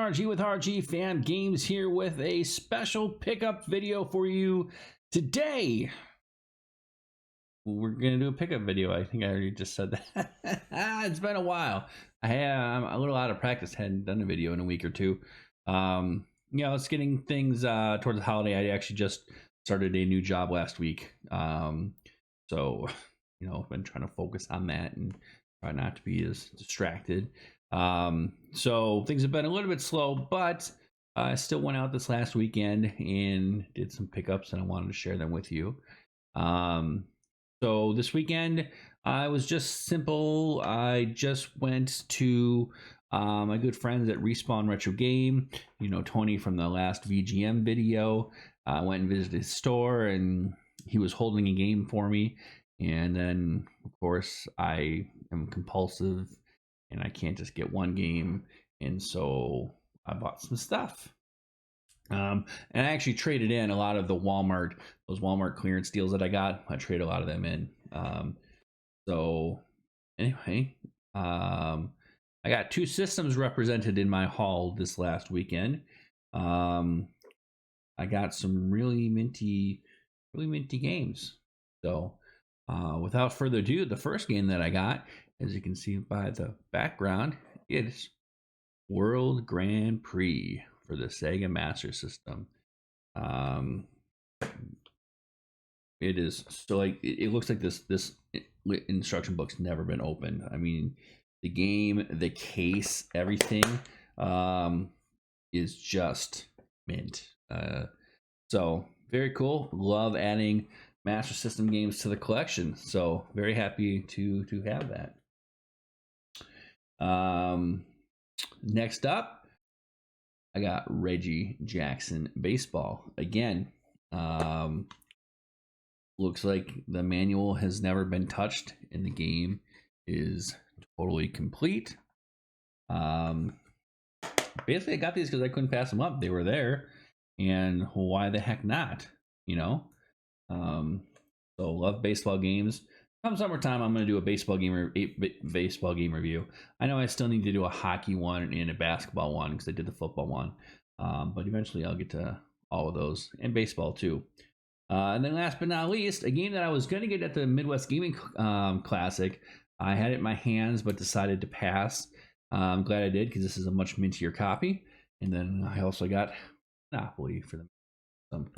RG with RGFam Games here with a special pickup video for you today. We're gonna do a pickup video. I think I already just said that. It's been a while. I'm a little out of practice. Hadn't done a video in a week or two. It's getting things towards the holiday. I actually just started a new job last week. So I've been trying to focus on that and try not to be as distracted. So things have been a little bit slow, but I still went out this last weekend and did some pickups, and I wanted to share them with you. So this weekend I was just simple. I just went to my good friends at Respawn Retro Game. Tony from the last VGM video. I went and visited his store, and he was holding a game for me. And then, of course, I am compulsive, and I can't just get one game. And so I bought some stuff. And I actually traded in a lot of those Walmart clearance deals that I got. I traded a lot of them in. So anyway, I got two systems represented in my haul this last weekend. I got some really minty games. So without further ado, the first game that I got, as you can see by the background, is World Grand Prix for the Sega Master System. It is so it looks like this instruction book's never been opened. I mean, the game, the case, everything is just mint. So very cool. Love adding Master System games to the collection. So very happy to have that. Next up, I got Reggie Jackson Baseball. Again, looks like the manual has never been touched and the game is totally complete. Basically, I got these because I couldn't pass them up. They were there, and why the heck not? So love baseball games. Come summertime, I'm going to do a baseball game review. I know I still need to do a hockey one and a basketball one because I did the football one. But eventually I'll get to all of those, and baseball too. And then last but not least, a game that I was going to get at the Midwest Gaming Classic. I had it in my hands but decided to pass. I'm glad I did because this is a much mintier copy. And then I also got Monopoly for them.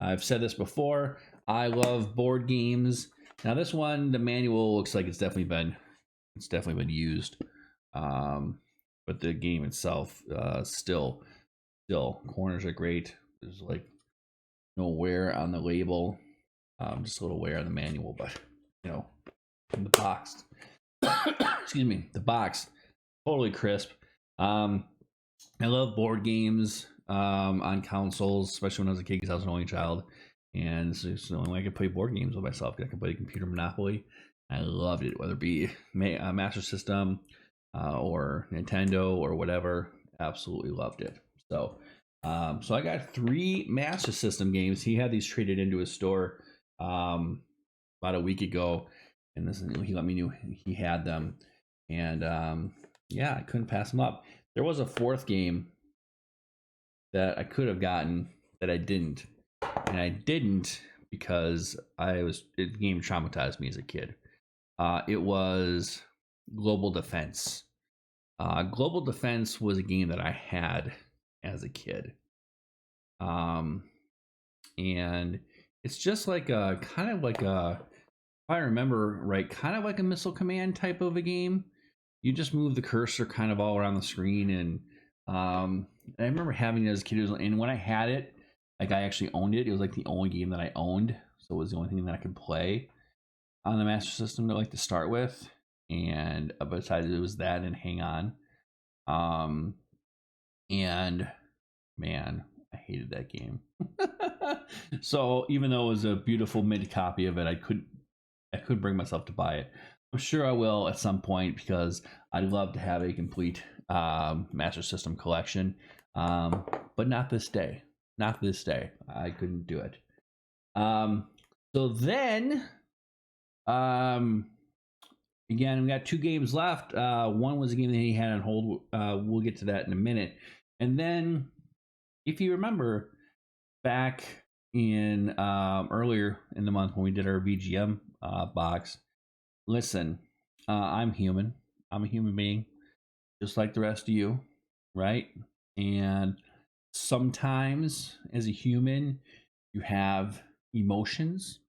I've said this before. I love board games. Now this one, the manual looks like it's definitely been used, but the game itself, still corners are great. There's like no wear on the label, just a little wear on the manual, but in the box, excuse me, the box totally crisp. I love board games on consoles, especially when I was a kid because I was an only child. And this is the only way I could play board games with myself. I could play computer Monopoly. I loved it, whether it be Master System or Nintendo or whatever. Absolutely loved it. So I got 3 Master System games. He had these traded into his store about a week ago, and he let me know he had them. And I couldn't pass them up. There was a 4th game that I could have gotten that I didn't. And I didn't because the game traumatized me as a kid. It was Global Defense. Global Defense was a game that I had as a kid. And it's just like if I remember right, kind of like a Missile Command type of a game. You just move the cursor kind of all around the screen. And I remember having it as a kid. And when I had it, I actually owned it. It was like the only game that I owned, so it was the only thing that I could play on the Master System to start with. And besides, it was that and Hang On. And man, I hated that game. So even though it was a beautiful mint copy of it, I couldn't bring myself to buy it. I'm sure I will at some point because I'd love to have a complete Master System collection, but not this day. Not this day. I couldn't do it. So then, again, we got 2 games left. One was a game that he had on hold. We'll get to that in a minute. And then, if you remember, back in earlier in the month when we did our VGM box, listen, I'm human. I'm a human being, just like the rest of you, right? And sometimes, as a human, you have emotions,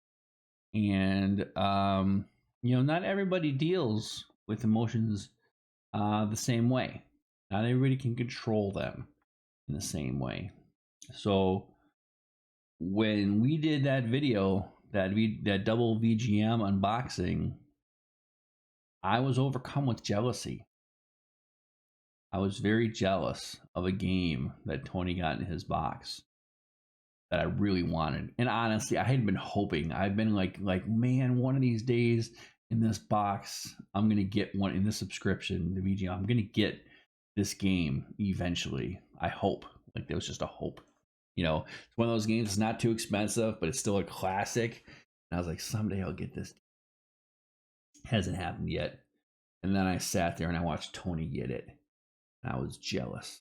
and not everybody deals with emotions the same way. Not everybody can control them in the same way. So when we did that video, that double VGM unboxing, I was overcome with jealousy. I was very jealous of a game that Tony got in his box that I really wanted. And honestly, I had been hoping. I've been like, man, one of these days in this box, I'm gonna get one in this subscription, the VGM. I'm gonna get this game eventually. I hope. Like, there was just a hope. It's one of those games. It's not too expensive, but it's still a classic. And I was like, someday I'll get this. Hasn't happened yet. And then I sat there and I watched Tony get it. And I was jealous.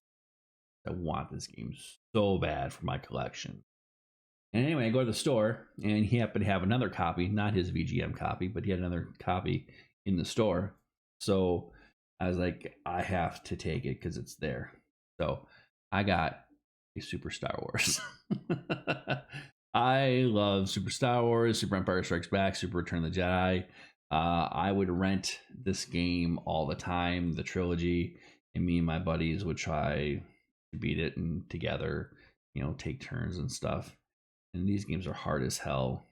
I want this game so bad for my collection. And anyway, I go to the store, and he happened to have another copy, not his VGM copy, but he had another copy in the store. So I was like, I have to take it because it's there. So I got a Super Star Wars. I love Super Star Wars, Super Empire Strikes Back, Super Return of the Jedi. I would rent this game all the time, the trilogy, and me and my buddies would try to beat it and together, take turns and stuff. And these games are hard as hell,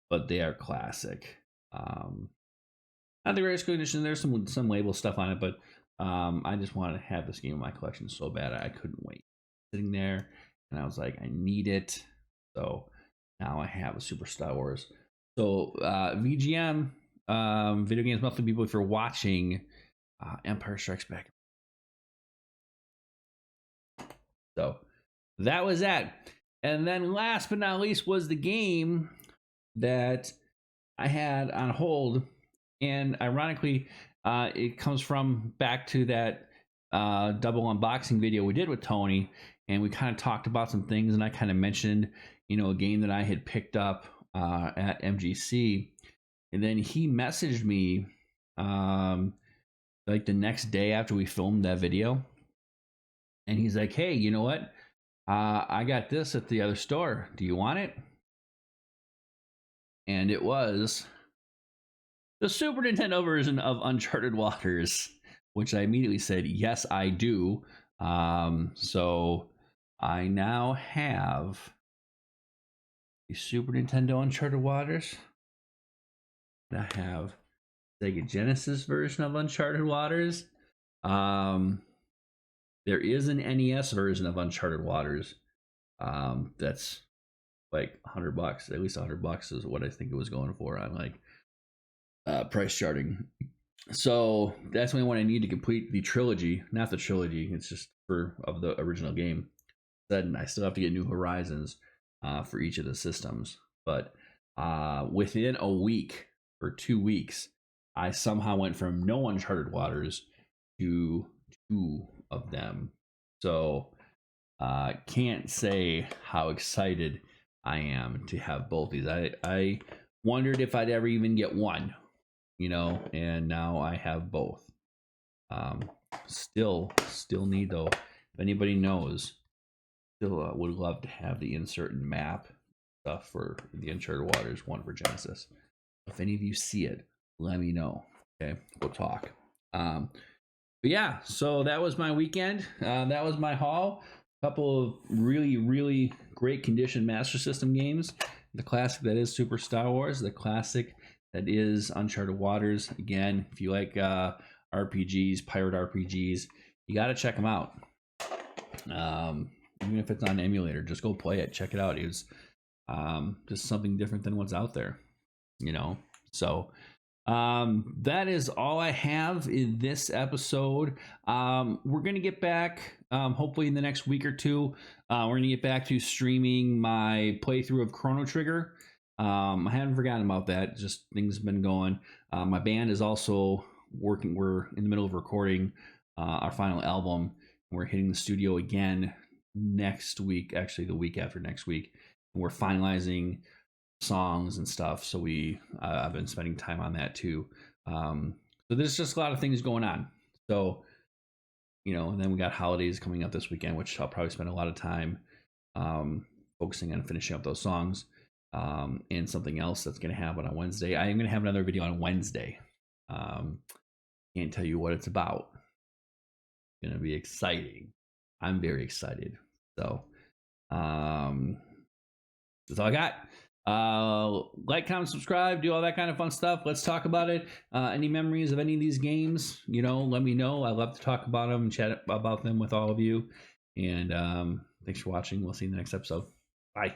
but they are classic. Not the greatest condition. There's some label stuff on it, but I just wanted to have this game in my collection so bad I couldn't wait. Sitting there, and I was like, I need it. So now I have a Super Star Wars. So VGM, Video Games Monthly people, if you're watching, Empire Strikes Back. So that was that. And then last but not least was the game that I had on hold. And ironically, it comes from back to that double unboxing video we did with Tony. And we kind of talked about some things. And I kind of mentioned, a game that I had picked up at MGC. And then he messaged me like the next day after we filmed that video. And he's like, hey, you know what? I got this at the other store. Do you want it? And it was the Super Nintendo version of Uncharted Waters, which I immediately said, yes, I do. So I now have the Super Nintendo Uncharted Waters. I have Sega Genesis version of Uncharted Waters. There is an NES version of Uncharted Waters. That's like $100. At least $100 is what I think it was going for on like price charting. So that's the only one I need to complete the trilogy. Not the trilogy. It's just of the original game. Then I still have to get New Horizons for each of the systems. But within a week or 2 weeks, I somehow went from no Uncharted Waters to 2 of them. So can't say how excited I am to have both these. I wondered if I'd ever even get one, and now I have both. Still need, though, if anybody knows, still would love to have the insert and map stuff for the Uncharted Waters one for Genesis. If any of you see it, let me know. Okay, we'll talk. But yeah, so that was my weekend. That was my haul. A couple of really, really great condition Master System games. The classic that is Super Star Wars. The classic that is Uncharted Waters. Again, if you like RPGs, pirate RPGs, you got to check them out. Even if it's on an emulator, just go play it. Check it out. It's just something different than what's out there, So that is all I have in this episode. We're gonna get back hopefully in the next week or two. We're gonna get back to streaming my playthrough of Chrono Trigger. I haven't forgotten about that. Just things have been going. My band is also working. We're in the middle of recording our final album, We're hitting the studio again next week, actually the week after next week. And we're finalizing songs and stuff. So I've been spending time on that too. So there's just a lot of things going on. So, and then we got holidays coming up this weekend, which I'll probably spend a lot of time focusing on finishing up those songs. And something else that's going to happen on Wednesday. I am going to have another video on Wednesday. Can't tell you what it's about. It's going to be exciting. I'm very excited. So that's all I got. Like, comment, subscribe, do all that kind of fun stuff. Let's talk about it. Any memories of any of these games, let me know. I love to talk about them and chat about them with all of you. And thanks for watching. We'll see you in the next episode. Bye.